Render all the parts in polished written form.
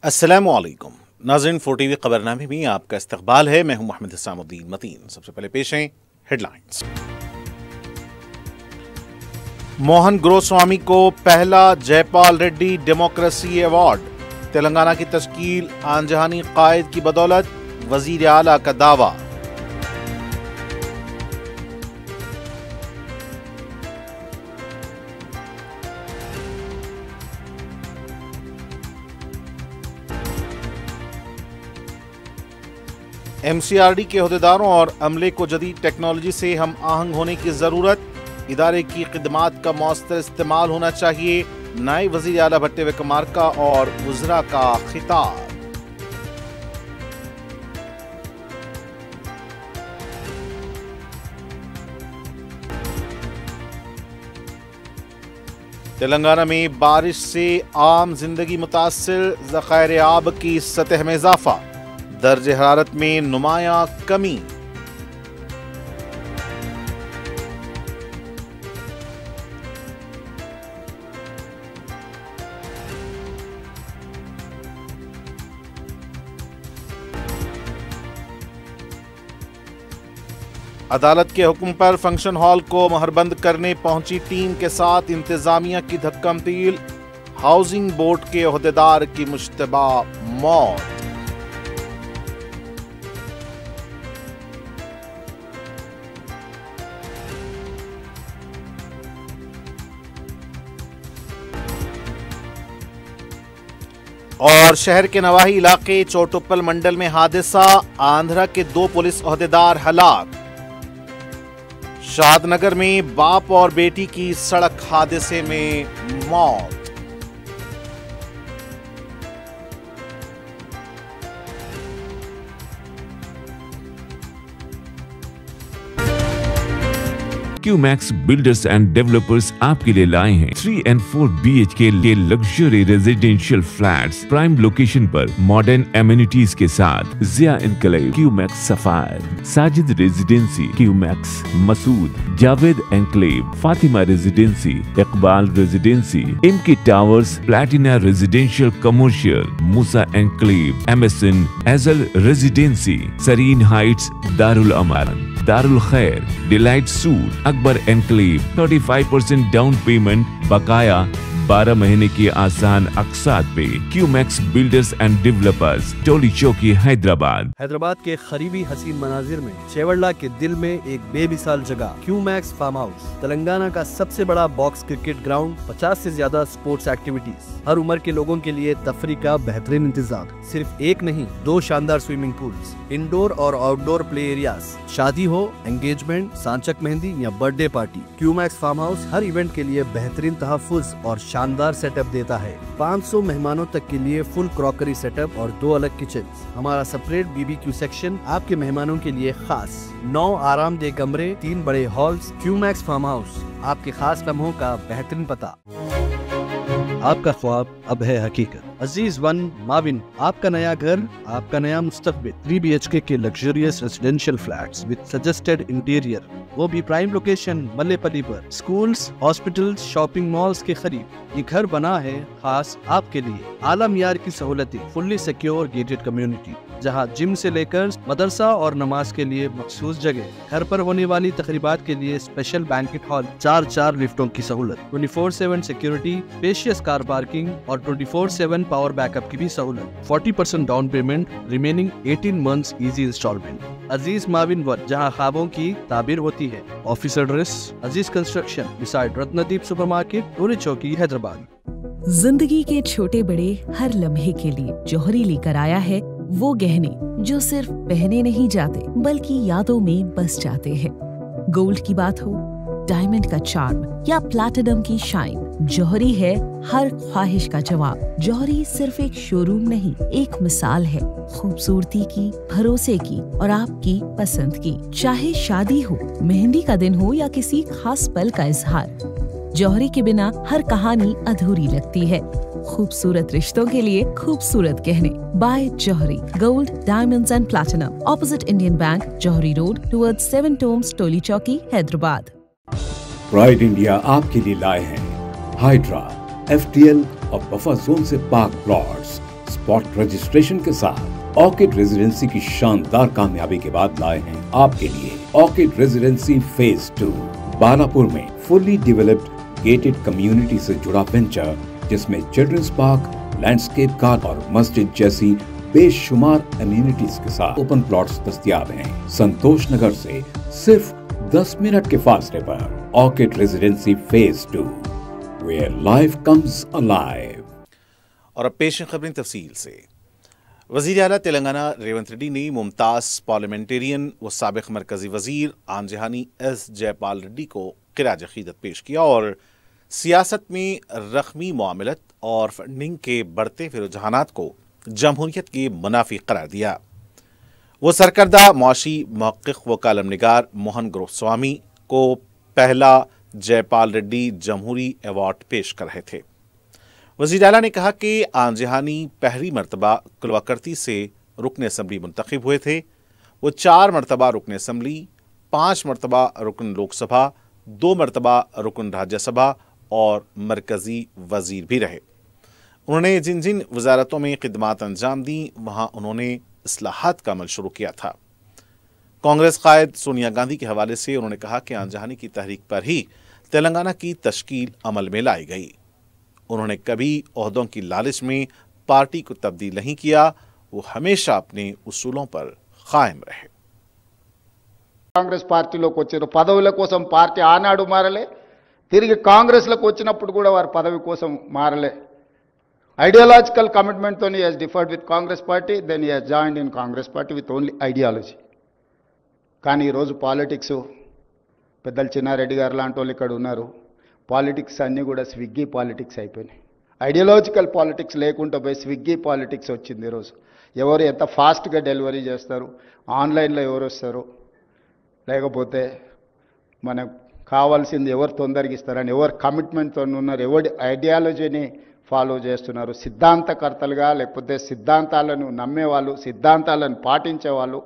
अस्सलामुअलैकुम नाज़रीन, 4TV खबरनामे में आपका इस्तकबाल है। मैं हूं मोहम्मद इस्लामुद्दीन मतीन। सबसे पहले पेश हैं हेडलाइंस। मोहन गोस्वामी को पहला जयपाल रेड्डी डेमोक्रेसी अवार्ड। तेलंगाना की तश्कील आनजहानी कायद की बदौलत, वजीर आला का दावा। MCRD के अहदेदारों और अमले को जदीद टेक्नोलॉजी से हम आहंग होने की ज़रूरत। इदारे की खिदमात का मौसर इस्तेमाल होना चाहिए। नायब वज़ीर आला भट्टे विक्रमार्का और वज़रा का खिताब। तेलंगाना में बारिश से आम जिंदगी मुतासिर, ज़खायर आब की सतह में इजाफा, दर्ज हरारत में नुमायां कमी। अदालत के हुक्म पर फंक्शन हॉल को महरबंद करने पहुंची टीम के साथ इंतजामिया की धक्कमतील। हाउसिंग बोर्ड के अहदेदार की मुश्तबा मौत। और शहर के नवाही इलाके चोटुप्पल मंडल में हादसा, आंध्रा के 2 पुलिस अहदेदार हलाक। शादनगर में बाप और बेटी की सड़क हादसे में मौत। क्यूमैक्स बिल्डर्स एंड डेवलपर्स आपके लिए लाए हैं 3 and 4 BHK के luxury residential flats prime location पर मॉडर्न एमिनिटीज के साथ। Ziya enclave, Qmax sapphire, Sajid residency, Qmax Masood, Javed enclave, Fatima residency, Iqbal residency, Imki towers, platina residential commercial, Moosa enclave, MSN Azal residency, Sareen heights, Darul Aman, Darul Khair, delight suite, Akbar enclave, 35% down payment, बकाया 12 महीने की आसान अकसात पे। Qmax builders and developers, Toli Chowki, Hyderabad. Hyderabad के करीबी हसीन मनाजिर में चेवड़ला के दिल में एक बेमिसाल जगह, क्यूमैक्स फार्म हाउस। तेलंगाना का सबसे बड़ा बॉक्स क्रिकेट ग्राउंड, 50 से ज्यादा स्पोर्ट्स एक्टिविटीज, हर उम्र के लोगों के लिए तफरी का बेहतरीन इंतजाम। सिर्फ एक नहीं, 2 शानदार स्विमिंग पूल्स, इंडोर और आउटडोर प्ले एरियाज। शादी हो, एंगेजमेंट, सांचक मेहंदी या birthday party, QMax farm house हर इवेंट के लिए बेहतरीन तहफ्फुज़ और शानदार सेटअप देता है। 500 मेहमानों तक के लिए फुल क्रॉकरी सेटअप और 2 अलग किचन। हमारा सेपरेट BBQ सेक्शन आपके मेहमानों के लिए खास। 9 आरामदेह कमरे, 3 बड़े हॉल्स। क्यूमैक्स फार्म हाउस, आपके खास लम्हों का बेहतरीन पता। आपका ख्वाब अब है हकीकत। अजीज वन माविन, आपका नया घर, आपका नया मुस्तकबिल। 3 BHK के luxurious residential flats with suggested interior, वो भी प्राइम लोकेशन मल्लेपल्ली पर। स्कूल्स, हॉस्पिटल्स, शॉपिंग मॉल्स के करीब ये घर बना है खास आपके लिए। आला मियार की सहूलतें, फुल्ली सिक्योर गेटेड कम्युनिटी, जहां जिम से लेकर मदरसा और नमाज के लिए मखसूस जगह। घर पर होने वाली तकरीबात के लिए स्पेशल बैंकेट हॉल, 4 लिफ्टों की सहूलत, 24/7 सिक्योरिटी, स्पेशियस कार पार्किंग और 24/7 पावर बैकअप की भी सहूलत। 40% down payment, remaining 18 months easy instalment. Aziz Mauvin one, जहां ख्वाबों की ताबीर होती है। Office address Aziz construction beside Ratnadeep supermarket, Toli Chowki, Hyderabad. जिंदगी के छोटे बड़े हर लम्हे के लिए जौहरी लेकर आया है वो गहने जो सिर्फ पहने नहीं जाते बल्कि यादों में बस जाते हैं। गोल्ड की बात हो, डायमंड का चार्म या प्लैटिनम की शाइन, जौहरी है हर ख्वाहिश का जवाब। जौहरी सिर्फ एक शोरूम नहीं, एक मिसाल है खूबसूरती की, भरोसे की और आपकी पसंद की। चाहे शादी हो, मेहंदी का दिन हो या किसी खास पल का इजहार, जौहरी के बिना हर कहानी अधूरी लगती है। खूबसूरत रिश्तों के लिए खूबसूरत गहने by Jauhari. Gold, diamonds and platinum, opposite Indian bank, Jauhari road, towards 7 tombs, Toli Chowki, Hyderabad. Pride India आपके लिए लाए हैं हाइड्रा, FTL और बफर जोन से पाक प्लॉट्स। स्पॉट रजिस्ट्रेशन के साथ ऑर्किड रेजिडेंसी की शानदार कामयाबी के बाद लाए हैं आपके लिए ऑर्किड रेजिडेंसी फेज 2 बालापुर में फुल्ली डेवलप्ड गेटेड कम्युनिटी से जुड़ा वेंचर, जिसमें चिल्ड्रंस पार्क, लैंडस्केप गार्डन और मस्जिद जैसी बेशुमार एमिनिटीज के साथ ओपन प्लॉट्स दस्तयाब हैं। संतोष नगर से सिर्फ 10 मिनट के फासले पर orchid residency phase 2, where life comes alive. और अब पेश है खबरें तफसील से। वज़ीर आला तेलंगाना रेवंत रेड्डी ने मुमताज़ पार्लियामेंटेरियन व साबिक़ मरकजी वज़ीर आंजहानी एस जयपाल रेड्डी को ख़िराज अक़ीदत पेश किया और सियासत में रकमी मामलत और फंडिंग के बढ़ते रुझानात को जमहूरियत के मुनाफी करार दिया। वो सरकर्दा मुआशी महक़िक़ व कालम निगार मोहन गोस्वामी को पहला जयपाल रेड्डी जमहूरी अवार्ड पेश कर रहे थे। वज़ीर आला ने कहा कि आंजहानी पहली मरतबा कुलवाकर्ती से रुकन असम्बली मुंतखब हुए थे। वो 4 मरतबा रुकन असम्बली, 5 मरतबा रुकन लोकसभा, 2 मरतबा रुकन राज्यसभा और मरकजी वज़ीर भी रहे। उन्होंने जिन जिन वजारतों में खिदमात अंजाम दी वहाँ उन्होंने इस्लाहात का अमल शुरू किया था। कांग्रेस कायद सोनिया गांधी के हवाले से उन्होंने कहा कि आंजहानी की तहरीक पर ही तेलंगाना की तश्कील अमल में लाई गई। उन्होंने कभी ओहदों की लालच में पार्टी को तब्दील नहीं किया, वो हमेशा अपने उसूलों पर कायम रहे। కాంగ్రెస్ పార్టీలోకి వచ్చారు, పదవుల కోసం పార్టీ ఆనాడు మారలే, తిరిగి కాంగ్రెస్లోకి వచ్చినప్పుడు కూడా వారు పదవి కోసం మారలే. ఐడియాలజికల్ కమిట్మెంట్ తోని has differed with Congress party, then he has joined in Congress party with only ideology. కానీ ఈరోజు పాలిటిక్స్ పెద్దలు చిన్నారెడ్డి గారు లాంటి వాళ్ళు ఇక్కడ ఉన్నారు. పాలిటిక్స్ అన్నీ కూడా స్విగ్గీ పాలిటిక్స్ అయిపోయినాయి. ఐడియాలజికల్ పాలిటిక్స్ లేకుండా పోయి స్విగ్గీ పాలిటిక్స్ వచ్చింది. ఈరోజు ఎవరు ఎంత ఫాస్ట్గా డెలివరీ చేస్తారు, ఆన్లైన్లో ఎవరు వస్తారు, లేకపోతే మనకు కావాల్సింది ఎవరు తొందరగా ఇస్తారని ఎవరు కమిట్మెంట్తో ఉన్నారు, ఎవరి ఐడియాలజీని ఫాలో చేస్తున్నారు, సిద్ధాంతకర్తలుగా లేకపోతే సిద్ధాంతాలను నమ్మేవాళ్ళు, సిద్ధాంతాలను పాటించేవాళ్ళు,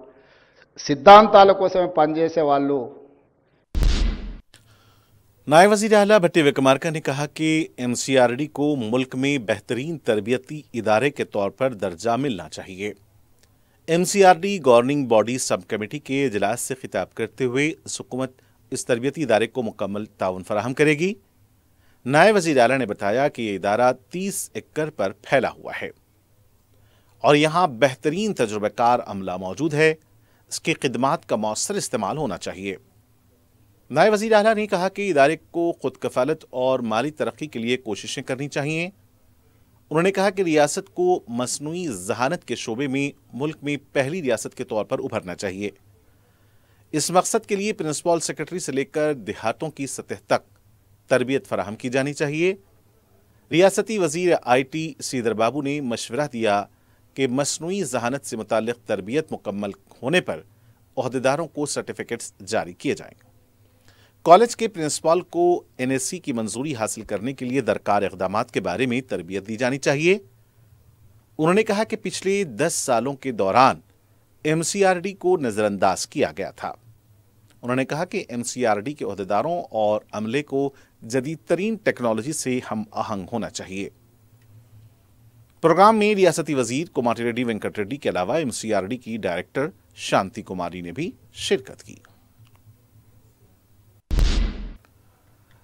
సిద్ధాంతాల కోసమే పనిచేసే వాళ్ళు. नायब वज़ीर आला भट्टी विक्रमार्का ने कहा कि MCRD को मुल्क में बेहतरीन तरबियती इदारे के तौर पर दर्जा मिलना चाहिए। MCRD governing body sub committee के इजलास से खिताब करते हुए हुकूमत इस तरबियती इदारे को मुकम्मल ताउन फराहम करेगी। नायब वज़ीर आला ने बताया कि ये इदारा 30 एकड़ पर फैला हुआ है और यहाँ बेहतरीन तजुर्बेकार अमला मौजूद है। इसकी खिदमात का मौसर इस्तेमाल होना चाहिए। नायब वज़ीर आला ने कहा कि इदारे को खुद कफालत और माली तरक्की के लिए कोशिशें करनी चाहिए। उन्होंने कहा कि रियासत को मसनूई जहानत के शोबे में मुल्क में पहली रियासत के तौर पर उभरना चाहिए। इस मकसद के लिए प्रिंसिपल सेक्रेटरी से लेकर देहातों की सतह तक तरबियत फराहम की जानी चाहिए। रियासती वज़ीर IT श्रीधर बाबू ने मशवरा दिया कि मसनूई जहानत से मुताल्लिक़ तरबियत मुकम्मल होने पर ओहदेदारों को सर्टिफिकेट्स जारी किए जाएंगे। कॉलेज के प्रिंसिपल को NSC की मंजूरी हासिल करने के लिए दरकार इक़दामात के बारे में तरबियत दी जानी चाहिए। उन्होंने कहा कि पिछले 10 सालों के दौरान MCRD को नज़रअंदाज किया गया था। उन्होंने कहा कि MCRD के ओहदेदारों और अमले को जदीद तरीन टेक्नोलॉजी से हम आहंग होना चाहिए। प्रोग्राम में रियासती वज़ीर कोमाटी रेड्डी वेंकट रेड्डी के अलावा MCRD की डायरेक्टर शांति कुमारी ने भी शिरकत की।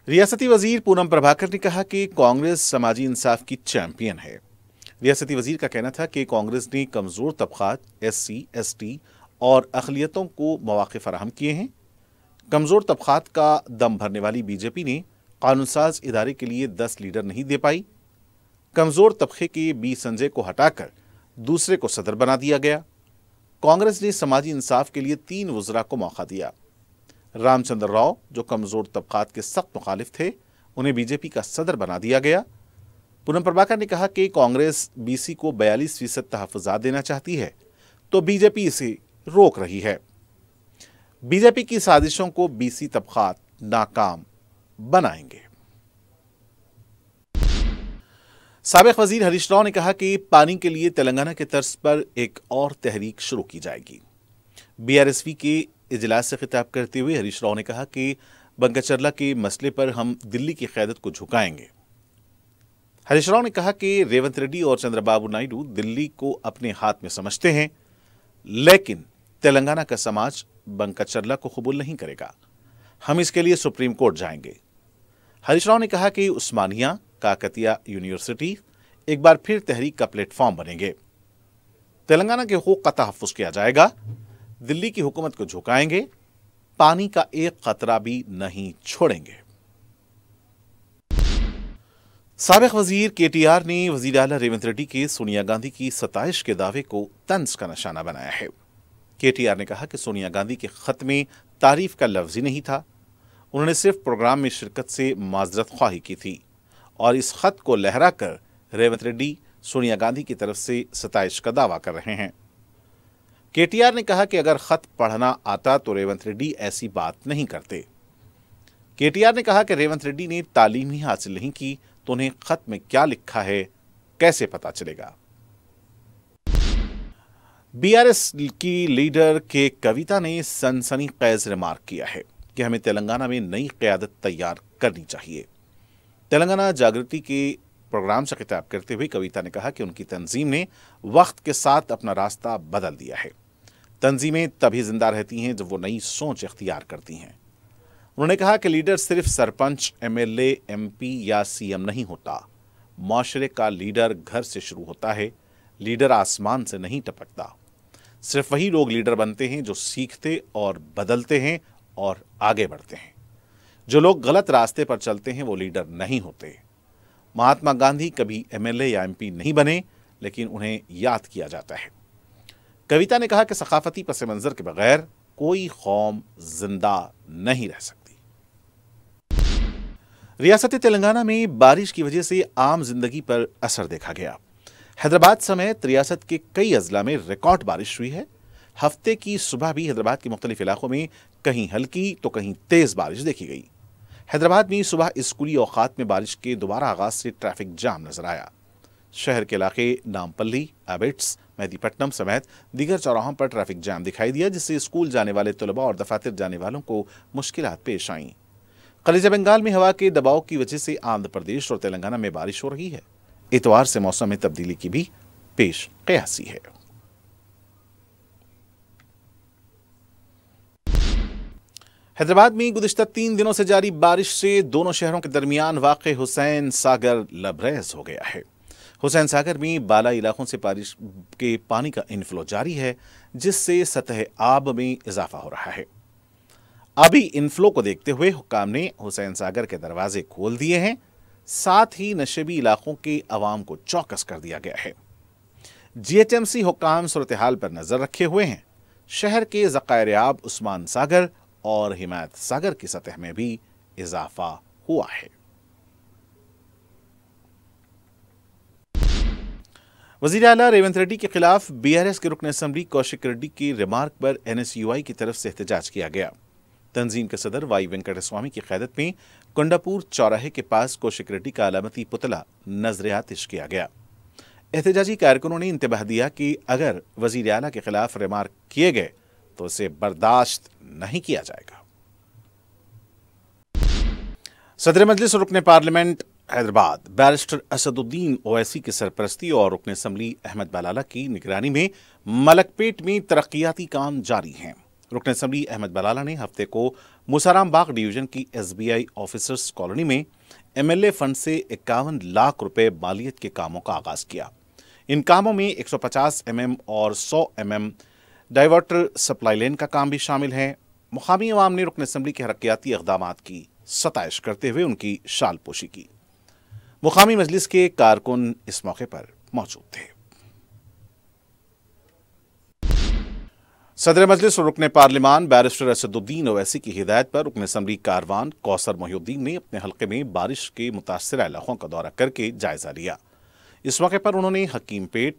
रियासती वज़ीर पूनम प्रभाकर ने कहा कि कांग्रेस समाजी इंसाफ की चैंपियन है। रियासती वज़ीर का कहना था कि कांग्रेस ने कमज़ोर तबक़ात, SC, ST और अक़लियतों को मौक़े फ़राहम किए हैं। कमज़ोर तबक़ात का दम भरने वाली BJP ने कानूनसाज इदारे के लिए 10 लीडर नहीं दे पाई। कमज़ोर तबक़े के B संजय को हटाकर दूसरे को सदर बना दिया गया। कांग्रेस ने समाजी इंसाफ के लिए 3 वज़रा को मौका दिया। रामचंद्र राव, जो कमज़ोर तबक़ात के सख्त मुखालिफ थे, उन्हें BJP का सदर बना दिया गया। पूनम प्रभाकर ने कहा कि कांग्रेस BC को 42% तहफ़्फ़ुज़ात देना चाहती है तो BJP इसे रोक रही है। BJP की साजिशों को BC तबक़ात नाकाम बनाएंगे। साबिक़ वज़ीर हरीश राव ने कहा कि पानी के लिए तेलंगाना के तर्ज पर एक और तहरीक शुरू की जाएगी। BRSV के इजलास से खिताब करते हुए हरीश राव ने कहा कि बंकाचरला के मसले पर हम दिल्ली की क़यादत को झुकाएंगे। हरीश राव ने कहा कि रेवंत रेड्डी और चंद्रबाबू नायडू दिल्ली को अपने हाथ में समझते हैं, लेकिन तेलंगाना का समाज बंकचरला को कबूल नहीं करेगा। हम इसके लिए सुप्रीम कोर्ट जाएंगे। हरीश राव ने कहा कि उस्मानिया काकतिया यूनिवर्सिटी एक बार फिर तहरीक का प्लेटफॉर्म बनेंगे। तेलंगाना के हुकूक का तहफ्फुज़ किया जाएगा। दिल्ली की हुकूमत को झुकाएंगे। पानी का एक कतरा भी नहीं छोड़ेंगे। साबिक वजीर केटीआर ने वजीर आला रेवंत रेड्डी के सोनिया गांधी की सताइश के दावे को तंज का निशाना बनाया है। केटीआर ने कहा कि सोनिया गांधी के खत में तारीफ का लफ्ज ही नहीं था। उन्होंने सिर्फ प्रोग्राम में शिरकत से माजरत ख्वाही की थी और इस खत को लहरा कर रेवंत रेड्डी सोनिया गांधी की तरफ से सताइश का दावा कर रहे हैं। केटीआर ने कहा कि अगर खत पढ़ना आता तो रेवंत रेड्डी ऐसी बात नहीं करते। केटीआर ने कहा कि रेवंत रेड्डी ने तालीम ही हासिल नहीं की तो उन्हें खत में क्या लिखा है कैसे पता चलेगा। बीआरएस की लीडर के कविता ने सनसनीखेज रिमार्क किया है कि हमें तेलंगाना में नई क़यादत तैयार करनी चाहिए। तेलंगाना जागृति के प्रोग्राम से खिताब करते हुए कविता ने कहा कि उनकी तंजीम ने वक्त के साथ अपना रास्ता बदल दिया है। तंजीमें तभी जिंदा रहती हैं जब वो नई सोच इख्तियार करती हैं। उन्होंने कहा कि लीडर सिर्फ सरपंच, एमएलए, एमपी या सीएम नहीं होता। माशरे का लीडर घर से शुरू होता है। लीडर आसमान से नहीं टपकता। सिर्फ वही लोग लीडर बनते हैं जो सीखते और बदलते हैं और आगे बढ़ते हैं। जो लोग गलत रास्ते पर चलते हैं वो लीडर नहीं होते। महात्मा गांधी कभी एमएलए या एमपी नहीं बने, लेकिन उन्हें याद किया जाता है। कविता ने कहा कि सकाफती पस मंजर के बगैर कोई कौम जिंदा नहीं रह सकती। रियासत तेलंगाना में बारिश की वजह से आम जिंदगी पर असर देखा गया। हैदराबाद समेत रियासत के कई अजला में रिकॉर्ड बारिश हुई है। हफ्ते की सुबह भी हैदराबाद के मुख्तलिफ इलाकों में कहीं हल्की तो कहीं तेज बारिश देखी गई। हैदराबाद में सुबह स्कूली औकात में बारिश के दोबारा आगाज से ट्रैफिक जाम नजर आया। शहर के इलाके नामपल्ली, एबिट्स, मेहदीपट्टनम समेत दीगर चौराहों पर ट्रैफिक जाम दिखाई दिया, जिससे स्कूल जाने वाले तलबा और दफातर जाने वालों को मुश्किलात पेश आईं। खलीज बंगाल में हवा के दबाव की वजह से आंध्र प्रदेश और तेलंगाना में बारिश हो रही है। इतवार से मौसम में तब्दीली की भी पेश क़यासी है। हैदराबाद में गुज़िश्ता 3 दिनों से जारी बारिश से दोनों शहरों के दरमियान वाक़े हुसैन सागर लबरेज हो गया है। हुसैन सागर में बाला इलाकों से बारिश के पानी का इनफ्लो जारी है, जिससे सतह आब में इजाफा हो रहा है। अभी इनफ्लो को देखते हुए हुक्काम ने हुसैन सागर के दरवाजे खोल दिए हैं। साथ ही नशेबी इलाकों के अवाम को चौकस कर दिया गया है। जीएचएमसी हुक्काम सूरत हाल पर नजर रखे हुए हैं। शहर के ज़खायर आब उस्मान सागर और हिमायत सागर की सतह में भी इजाफा हुआ है। वजीर आला रेवंत रेड्डी के खिलाफ बीआरएस के रुकन असम्बली कौशिक रेड्डी की रिमार्क पर एनएसयूआई की तरफ से एहतजाज किया गया। तंजीम के सदर वाई वेंकट स्वामी की क़यादत में कुंडापुर चौराहे के पास कौशिक रेड्डी का अलामती पुतला नजर आतिश किया गया। एहतजाजी कारकुनों ने इंतबाह दिया कि अगर वजीर आला के खिलाफ रिमार्क किए गए तो उसे बर्दाश्त नहीं किया जाएगा। सदर मजलिस और रुकन पार्लियामेंट हैदराबाद बैरिस्टर असदुद्दीन ओवैसी की सरपरस्ती और रुकन असम्बली अहमद बलाला की निगरानी में मलकपेट में तरक्याती काम जारी हैं। रुकन असम्बली अहमद बलाला ने हफ्ते को मुसाराम बाग डिवीजन की एसबीआई ऑफिसर्स कॉलोनी में एमएलए फंड से 51 लाख रुपए मालियत के कामों का आगाज किया। इन कामों में 150 mm और 100 mm डाइवर्टर सप्लाई लेन का काम भी शामिल है। मुकामी अवाम ने रुकन असम्बली के हरकियाती इक़दामात की सताइश करते हुए उनकी शाल पोशी की। मुकामी मजलिस के कारकुन इस मौके पर मौजूद थे। सदर मजलिस और रुकन पार्लिमान बैरिस्टर असदुद्दीन ओवैसी की हिदायत पर रुकन असम्बली कारवान कौसर मोहिउद्दीन ने अपने हल्के में बारिश के मुतासरा इलाकों का दौरा करके जायजा लिया। इस मौके पर उन्होंने हकीमपेट,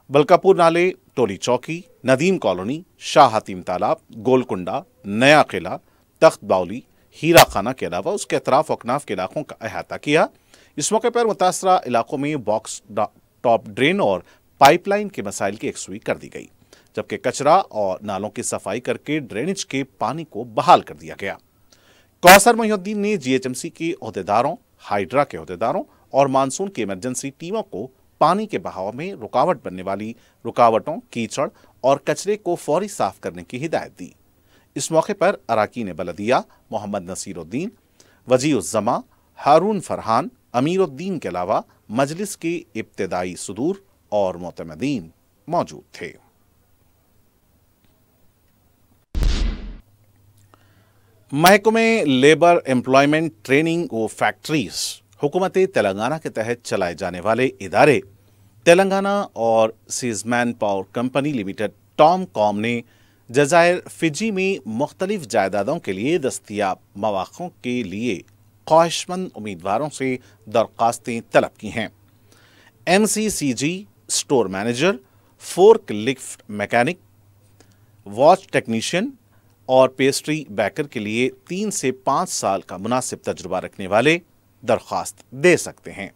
बलकापुर नाले, टोली चौकी, नदीम कॉलोनी, शाह हातिम तालाब, गोलकुंडा, नया किला, तख्त बाउली, हीरा खाना के अलावा उसके अतराफ अकनाफ के इलाकों का अहाता किया। इस मौके पर मुतासरा इलाकों में बॉक्स टॉप ड्रेन और पाइपलाइन के मसाइल की यकसुई कर दी गई, जबकि कचरा और नालों की सफाई करके ड्रेनेज के पानी को बहाल कर दिया गया। कौसर मोहिउद्दीन ने जीएचएमसी के ओहदेदारों, हाइड्रा के ओहदेदारों और मानसून की इमरजेंसी टीमों को पानी के बहाव में रुकावट बनने वाली रुकावटों, कीचड़ और कचरे को फौरी साफ करने की हिदायत दी। इस मौके पर अराकीन बलदिया मोहम्मद नसीरुद्दीन, वजीउज़्ज़मा, हारून फरहान, अमीरुद्दीन के अलावा मजलिस के इब्तिदाई सुदूर और मोतमदीन मौजूद थे। महकमे लेबर एम्प्लॉयमेंट ट्रेनिंग व फैक्ट्रीज हुकूमत तेलंगाना के तहत चलाए जाने वाले इदारे तेलंगाना और सीजमैन पावर कंपनी लिमिटेड टॉमकॉम ने जज़ायर फिजी में मुख्तलिफ जायदादों के लिए दस्तयाब मौक़ों के लिए ख्वाहिशमंद उम्मीदवारों से दरख्वास्तें तलब की हैं। MCCG store manager, fork lift mechanic, watch technician और पेस्ट्री बेकर के लिए 3 से 5 साल का मुनासिब तजुर्बा रखने वाले दरख्वास्त दे सकते हैं।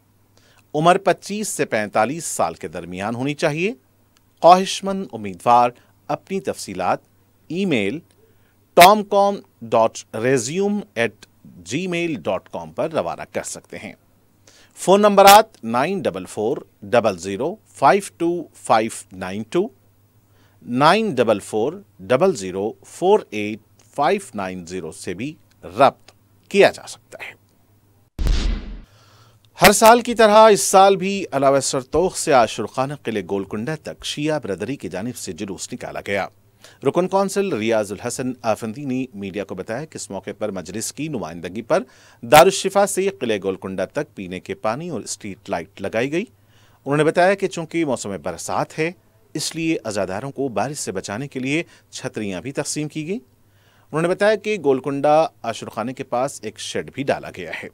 उम्र 25 से 45 साल के दरमियान होनी चाहिए। ख्वाहिशमंद उम्मीदवार अपनी तफसीलात ईमेल tomcom.resume@gmail.com पर रवाना कर सकते हैं। फ़ोन नंबरात 9440052592, 9440048590 से भी रब्त किया जा सकता है। हर साल की तरह इस साल भी अलावा सरतोख से आशुरखाना किले गोलकुंडा तक शिया ब्रदरी की जानिब से जुलूस निकाला गया। रुकन कौंसिल रियाजुल हसन आफंदी ने मीडिया को बताया कि इस मौके पर मजलिस की नुमाइंदगी पर दारुश्शिफा से किले गोलकुंडा तक पीने के पानी और स्ट्रीट लाइट लगाई गई। उन्होंने बताया कि चूंकि मौसम बरसात है, इसलिए अज़ादारों को बारिश से बचाने के लिए छतरियां भी तकसीम की गई। उन्होंने बताया कि गोलकुंडा आशुरखाने के पास एक शेड भी डाला गया है।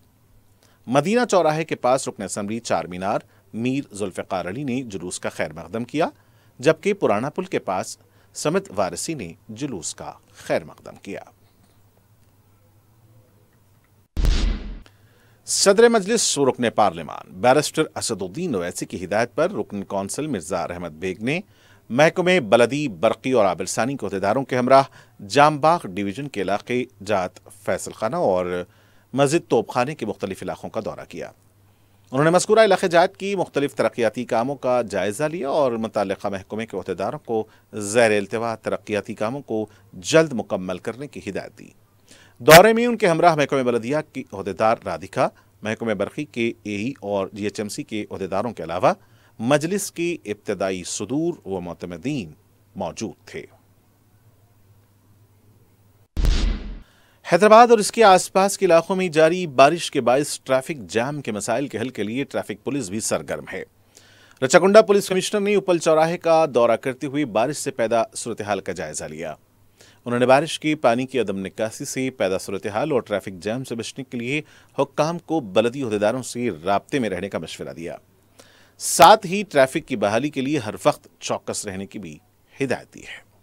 मदीना चौराहे के पास रुकन असम्बली चार मीनार मीर जुल्फ़िकार अली ने जुलूस का खैर मकदम किया, जबकि पुराना पुल के पास समित वारसी ने जुलूस का खैर मकदम किया। सदर मजलिस रुकन पार्लिमान बैरिस्टर असदुद्दीन ओवैसी की हिदायत पर रुकन कौंसिल मिर्जा रहमत बेग ने महकमे बलदी, बरकी और आबिरसानी के अहदेदारों के हमरा जामबाग डिवीजन के इलाके जात फैसल खाना और मस्जिद तोपखाने के मुख्तलिफ इलाकों का दौरा किया। उन्होंने मज़कूरा इलाके जात की मुख्तलिफ तरक्याती कामों का जायज़ा लिया और मुतल्लिक़ा महकमे के अहदेदारों को ज़ैर इल्तिवा तरक्याती कामों को जल्द मुकम्मल करने की हिदायत दी। दौरे में उनके हमरा महकमे बलदिया की अहदेदार राधिका, महकमे बरकी के AE और GHMC के अहदेदारों के अलावा मजलिस के इब्तिदाई सुदूर व मोतमदीन मौजूद थे। हैदराबाद और इसके आसपास के इलाकों में जारी बारिश के बायस ट्रैफिक जाम के मसाइल के हल के लिए ट्रैफिक पुलिस भी सरगर्म है। रचाकुंडा पुलिस कमिश्नर ने उपल चौराहे का दौरा करते हुए बारिश से पैदा सूरत हाल का जायजा लिया। उन्होंने बारिश के पानी की अदम निकासी से पैदा सूरत हाल और ट्रैफिक जाम से बचने के लिए हुक्काम को बलदी अहदेदारों से राब्ते में रहने का मशवरा दिया। साथ ही ट्रैफिक की बहाली के लिए हर वक्त चौकस रहने की भी हिदायत दी है।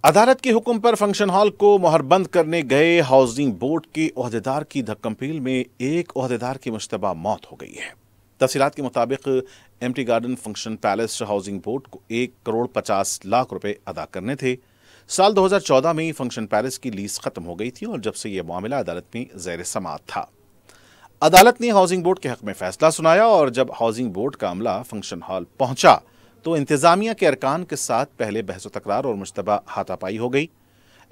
अदालत के हुक्म पर फंक्शन हॉल को मोहरबंद करने गए हाउसिंग बोर्ड के ओहदेदार की धक्कमपील में एक ओहदेदार की मुश्तबा मौत हो गई है। तफसीलात के मुताबिक MT garden function palace housing board को 1,50,00,000 रुपए अदा करने थे। साल 2014 में फंक्शन पैलेस की लीज खत्म हो गई थी और जब से यह मामला अदालत में ज़ेर समाअत था। अदालत ने हाउसिंग बोर्ड के हक में फैसला सुनाया और जब हाउसिंग बोर्ड का अमला फंक्शन हॉल पहुंचा तो इंतजामिया के अरकान के साथ पहले बहस तकरार और मुश्तबा हाथापाई हो गई।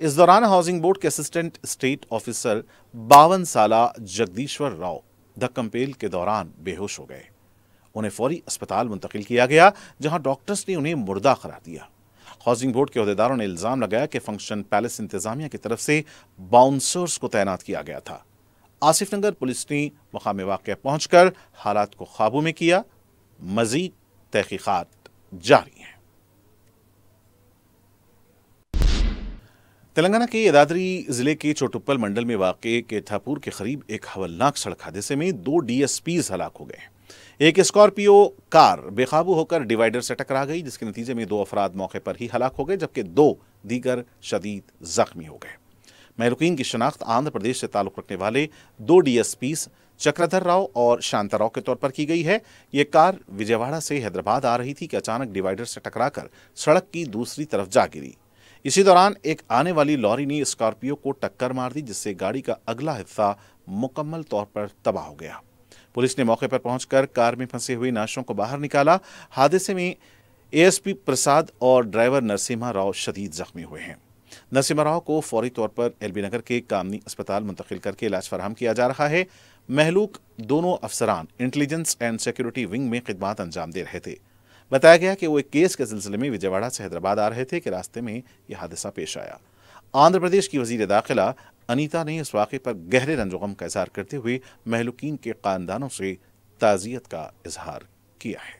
इस दौरान हाउसिंग बोर्ड के असिस्टेंट स्टेट ऑफिसर 52 साला जगदीश्वर राव धक्कमपेल के दौरान बेहोश हो गए। उन्हें फौरी अस्पताल मुंतकिल किया गया, जहां डॉक्टर्स ने उन्हें मुर्दा करार दिया। हाउसिंग बोर्ड के अहदेदारों ने इल्जाम लगाया कि फंक्शन पैलेस इंतजामिया की तरफ से बाउंसर्स को तैनात किया गया था। आसिफ नगर पुलिस ने मकाम वाक़या पहुंचकर हालात को काबू में किया। मजीद तहकीकात जारी है। तेलंगाना के यदाद्री जिले के चोटुप्पल मंडल में वाक़े केठापुर के करीब एक हवलनाक सड़क हादसे में 2 DSPs हलाक हो गए। एक स्कॉर्पियो कार बेकाबू होकर डिवाइडर से टकरा गई, जिसके नतीजे में 2 अफराद मौके पर ही हलाक हो गए, जबकि 2 दीगर शदीद जख्मी हो गए। महलूकीन की शनाख्त आंध्र प्रदेश से ताल्लुक़ रखने वाले 2 DSPs चक्रधर राव और शांताराव के तौर पर की गई है। ये कार विजयवाड़ा से हैदराबाद आ रही थी कि अचानक डिवाइडर से टकराकर सड़क की दूसरी तरफ जा गिरी। इसी दौरान एक आने वाली लॉरी ने स्कॉर्पियो को टक्कर मार दी, जिससे गाड़ी का अगला हिस्सा मुकम्मल तौर पर तबाह हो गया। पुलिस ने मौके पर पहुंचकर कार में फंसे हुए नाशों को बाहर निकाला। हादसे में एएसपी प्रसाद और ड्राइवर नरसिम्हा राव शदीद जख्मी हुए हैं। नरसिम्हा राव को फौरी तौर पर एलबी नगर के कामनी अस्पताल मुंतकिल करके इलाज फराहम किया जा रहा है। महलूक दोनों अफसरान इंटेलिजेंस एंड सिक्योरिटी विंग में खिदमत अंजाम दे रहे थे। बताया गया कि वो एक केस के सिलसिले में विजयवाड़ा से हैदराबाद आ रहे थे कि रास्ते में यह हादसा पेश आया। आंध्र प्रदेश की वजीर दाखिला अनीता ने इस वाक़े पर गहरे रंजोगम का इजहार करते हुए महलूकीन के खानदानों से ताज़ियत का इजहार किया है।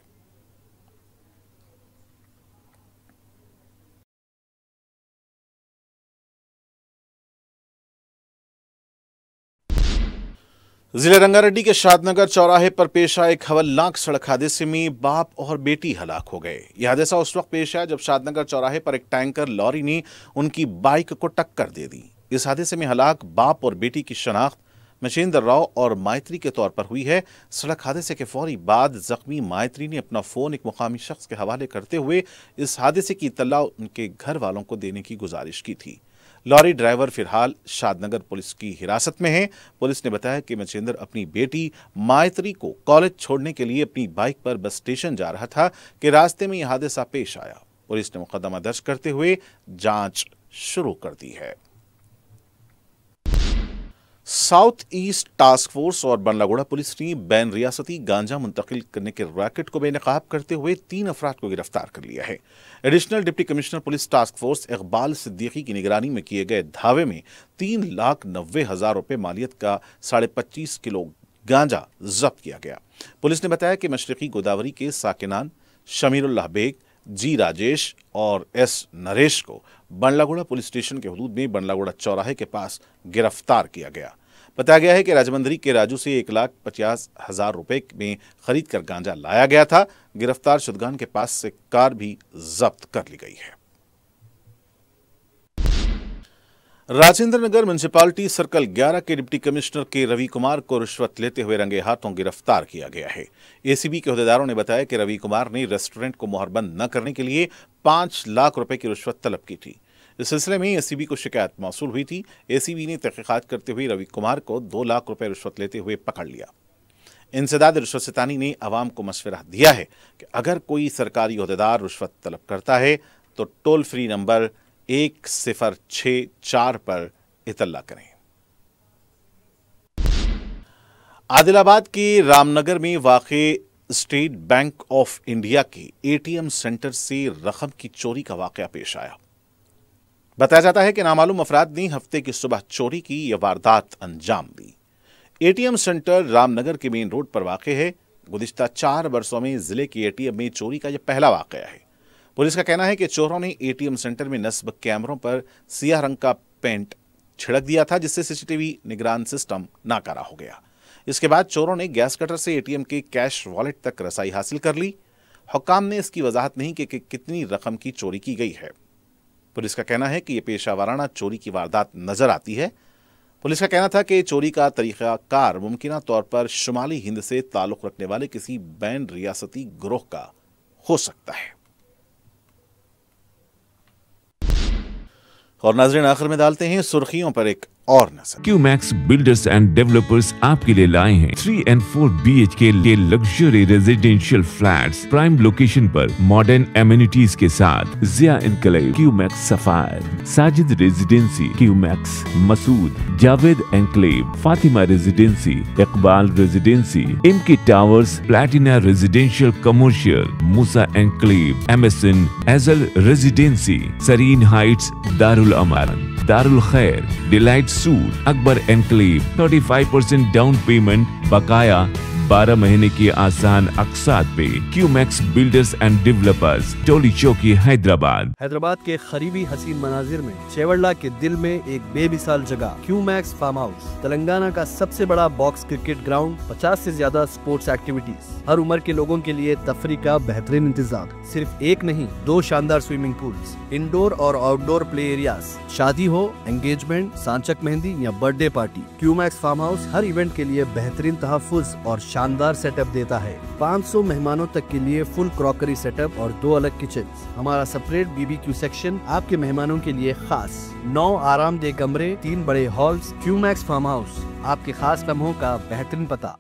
जिले रंगारेड्डी के शादनगर चौराहे पर पेश आए एक हवलनाक सड़क हादसे में बाप और बेटी हलाक हो गए। यह हादसा उस वक्त पेश आया जब शादनगर चौराहे पर एक टैंकर लॉरी ने उनकी बाइक को टक्कर दे दी। इस हादसे में हलाक बाप और बेटी की शनाख्त मशेंद्र राव और मायत्री के तौर पर हुई है। सड़क हादसे के फौरी बाद जख्मी मायत्री ने अपना फोन एक मुकामी शख्स के हवाले करते हुए इस हादसे की इत्तला उनके घर वालों को देने की गुजारिश की थी। लॉरी ड्राइवर फिलहाल शादनगर पुलिस की हिरासत में है। पुलिस ने बताया कि मच्छिंदर अपनी बेटी मायत्री को कॉलेज छोड़ने के लिए अपनी बाइक पर बस स्टेशन जा रहा था कि रास्ते में यह हादसा पेश आया। पुलिस ने मुकदमा दर्ज करते हुए जांच शुरू कर दी है। साउथ ईस्ट टास्क फोर्स और बंडलागुड़ा पुलिस ने बैन रियासती गांजा मुंतकिल करने के रैकेट को बेनकाब करते हुए 3 अफराद को गिरफ्तार कर लिया है। Additional deputy commissioner police task force Iqbal Siddiqui की निगरानी में किए गए धावे में 3,90,000 रुपए मालियत का 25.5 किलो गांजा जब्त किया गया। पुलिस ने बताया कि मशरकी गोदावरी के साकिनान शमीरुल्लाह बेग, जी राजेश और एस नरेश को बंडलागुड़ा पुलिस स्टेशन के हदूद में बंडलागुड़ा चौराहे के पास गिरफ्तार किया गया। बताया गया है कि राजमंदरी के राजू से 1,50,000 रुपए में खरीद कर गांजा लाया गया था। गिरफ्तार शुदगान के पास से कार भी जब्त कर ली गई है। राजेंद्र नगर म्युनिसिपालिटी सर्कल 11 के डिप्टी कमिश्नर के रवि कुमार को रिश्वत लेते हुए रंगे हाथों गिरफ्तार किया गया है। एसीबी के अहदेदारों ने बताया कि रवि कुमार ने रेस्टोरेंट को मोहरबंद न करने के लिए 5 लाख रुपए की रिश्वत तलब की थी। इस सिलसिले में एसीबी को शिकायत मौसूल हुई थी। एसीबी ने तहकीकात करते हुए रवि कुमार को 2 लाख रुपए रिश्वत लेते हुए पकड़ लिया। इंसदाद रिश्वत सितानी ने अवाम को मशवरा दिया है कि अगर कोई सरकारी अहदेदार रिश्वत तलब करता है तो टोल फ्री नंबर 1064 पर इतला करें। आदिलाबाद के रामनगर में वाक़े स्टेट बैंक ऑफ इंडिया के एटीएम सेंटर से रकम की चोरी का वाक़या पेश आया। बताया जाता है कि नामालूम अफराद ने हफ्ते की सुबह चोरी की यह वारदात अंजाम दी। एटीएम सेंटर रामनगर के मेन रोड पर वाक़ है। गुज़िश्ता 4 वर्षों में जिले के एटीएम में चोरी का यह पहला वाक़या है। पुलिस का कहना है कि चोरों ने एटीएम सेंटर में नस्ब कैमरों पर सियाह रंग का पेंट छिड़क दिया था, जिससे सीसीटीवी निगरान सिस्टम नाकारा हो गया। इसके बाद चोरों ने गैस कटर से एटीएम के कैश वॉलेट तक रसाई हासिल कर ली। हुक्काम ने इसकी वजाहत नहीं की कि कितनी रकम की चोरी की गई है। पुलिस का कहना है कि यह पेशावराना चोरी की वारदात नजर आती है। पुलिस का कहना था कि चोरी का तरीकाकार मुमकिना तौर पर शुमाली हिंद से ताल्लुक रखने वाले किसी बैन रियासती गिरोह का हो सकता है। और नाज़रीन, आखिर में डालते हैं सुर्खियों पर एक और नजर। क्यूमैक्स बिल्डर्स एंड डेवलपर्स आपके लिए लाए हैं 3 and 4 BHK के luxury residential flats prime location पर मॉडर्न एमिनिटीज के साथ। Ziya enclave, Qmax sapphire, Sajid residency, Qmax Masood, Javed enclave, Fatima residency, Iqbal residency, Imki towers, platina residential commercial, Moosa enclave, MSN Azal residency, Sareen heights, Darul Aman, Darul Khair, delight suite, Akbar enclave, 35% down payment, बकाया 12 महीने की आसान अक़सात पे। Qmax builders and developers, Toli Chowki, Hyderabad. Hyderabad के करीबी हसीन मनाजिर में चेवड़ला के दिल में एक बेमिसाल जगह क्यूमैक्स फार्म हाउस, तेलंगाना का सबसे बड़ा बॉक्स क्रिकेट ग्राउंड, 50 से ज्यादा स्पोर्ट्स एक्टिविटीज, हर उम्र के लोगों के लिए तफरी का बेहतरीन इंतजाम। सिर्फ एक नहीं, 2 शानदार स्विमिंग पूल्स, इंडोर और आउटडोर प्ले एरियाज, शादी हो, एंगेजमेंट, सांचक मेहंदी या birthday party, QMax farm house हर इवेंट के लिए बेहतरीन तहफ्फुज़ और शानदार सेटअप देता है। 500 मेहमानों तक के लिए फुल क्रॉकरी सेटअप और 2 अलग किचन। हमारा सेपरेट BBQ सेक्शन आपके मेहमानों के लिए खास। 9 आरामदेह कमरे, 3 बड़े हॉल्स। क्यूमैक्स फार्म हाउस, आपके खास लम्हों का बेहतरीन पता।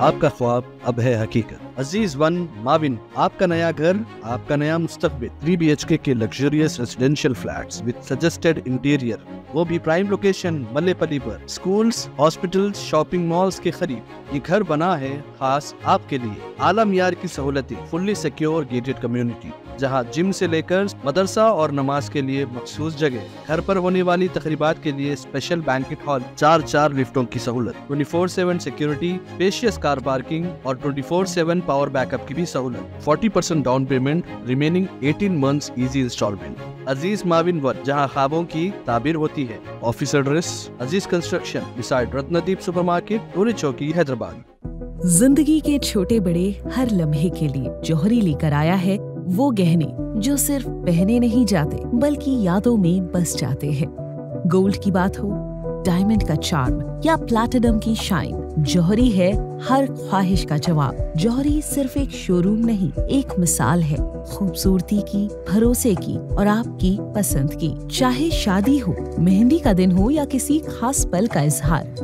आपका ख्वाब अब है हकीकत। अजीज वन माविन, आपका नया घर, आपका नया मुस्तकबिल। 3 BHK के luxurious residential flats with suggested interior, वो भी प्राइम लोकेशन मल्लेपल्ली पर। स्कूल्स, हॉस्पिटल्स, शॉपिंग मॉल्स के करीब ये घर बना है खास आपके लिए। आला मियार की सहूलतें, फुल्ली सिक्योर गेटेड कम्युनिटी जहां जिम से लेकर मदरसा और नमाज के लिए मखसूस जगह। घर पर होने वाली तकरीबात के लिए स्पेशल बैंकेट हॉल, 4 लिफ्टों की सहूलत, 24/7 सिक्योरिटी, स्पेशियस कार पार्किंग और 24/7 पावर बैकअप की भी सहूलत। 40% down payment, remaining 18 months easy instalment. Aziz Mauvin one, जहां ख्वाबों की ताबीर होती है। Office address Aziz construction beside Ratnadeep supermarket, Toli Chowki, Hyderabad. जिंदगी के छोटे बड़े हर लम्हे के लिए जौहरी लेकर आया है वो गहने जो सिर्फ पहने नहीं जाते बल्कि यादों में बस जाते हैं। गोल्ड की बात हो, डायमंड का चार्म या प्लैटिनम की शाइन, जौहरी है हर ख्वाहिश का जवाब। जौहरी सिर्फ एक शोरूम नहीं, एक मिसाल है खूबसूरती की, भरोसे की और आपकी पसंद की। चाहे शादी हो, मेहंदी का दिन हो या किसी खास पल का इजहार,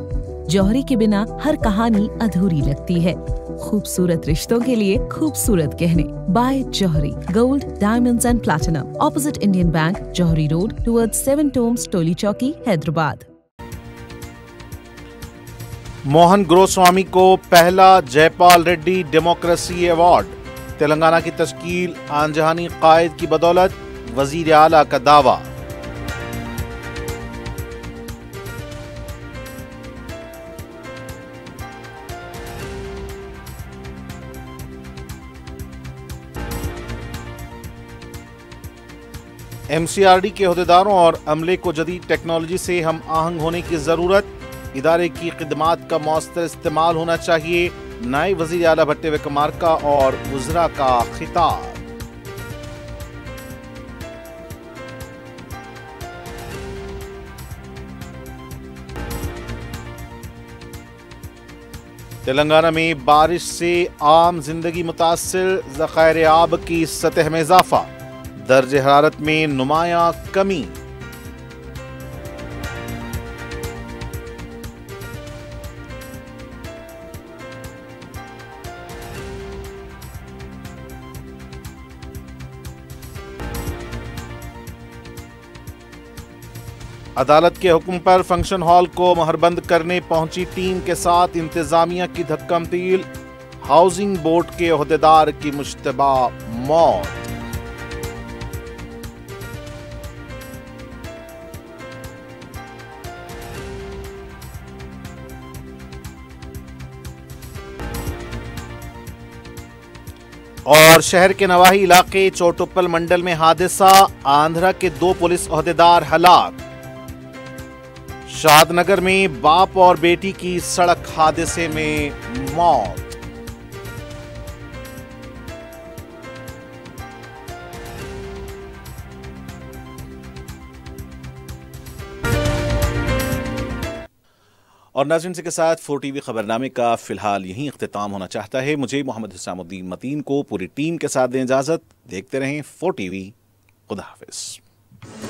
जौहरी के बिना हर कहानी अधूरी लगती है। खूबसूरत रिश्तों के लिए खूबसूरत गहने by Jauhari. Gold, diamonds and platinum, opposite Indian bank, Jauhari road, towards 7 tombs, Toli Chowki, Hyderabad. Mohan Goswami को पहला जयपाल रेड्डी डेमोक्रेसी अवार्ड। तेलंगाना की तश्कील आनजहानी कायद की बदौलत, वजीर आला का दावा। MCRD के अहदेदारों और अमले को जदीद टेक्नोलॉजी से हम आहंग होने की जरूरत, इदारे की खिदमात का मौसर इस्तेमाल होना चाहिए। नायब वजीर आला भट्टे विक्रमार्का और वज़रा का खिताब। तेलंगाना में बारिश से आम जिंदगी मुतासिर, ज़खायर आब की सतह में इजाफा, दर्ज हरारत में नुमाया कमी। अदालत के हुक्म पर फंक्शन हॉल को महरबंद करने पहुंची टीम के साथ इंतजामिया की धक्कमतील, हाउसिंग बोर्ड के अहदेदार की मुश्तबा मौत। और शहर के नवाही इलाके चोटुप्पल मंडल में हादसा, आंध्रा के 2 पुलिस अहदेदार हलाक। शादनगर में बाप और बेटी की सड़क हादसे में मौत। और नाज़रीन के साथ 4 TV खबरनामे का फिलहाल यहीं इख्तिताम होना चाहता है। मुझे मोहम्मद हुसैनुद्दीन मतीन को पूरी टीम के साथ दें इजाजत। देखते रहें 4 TV। खुदा हाफिज।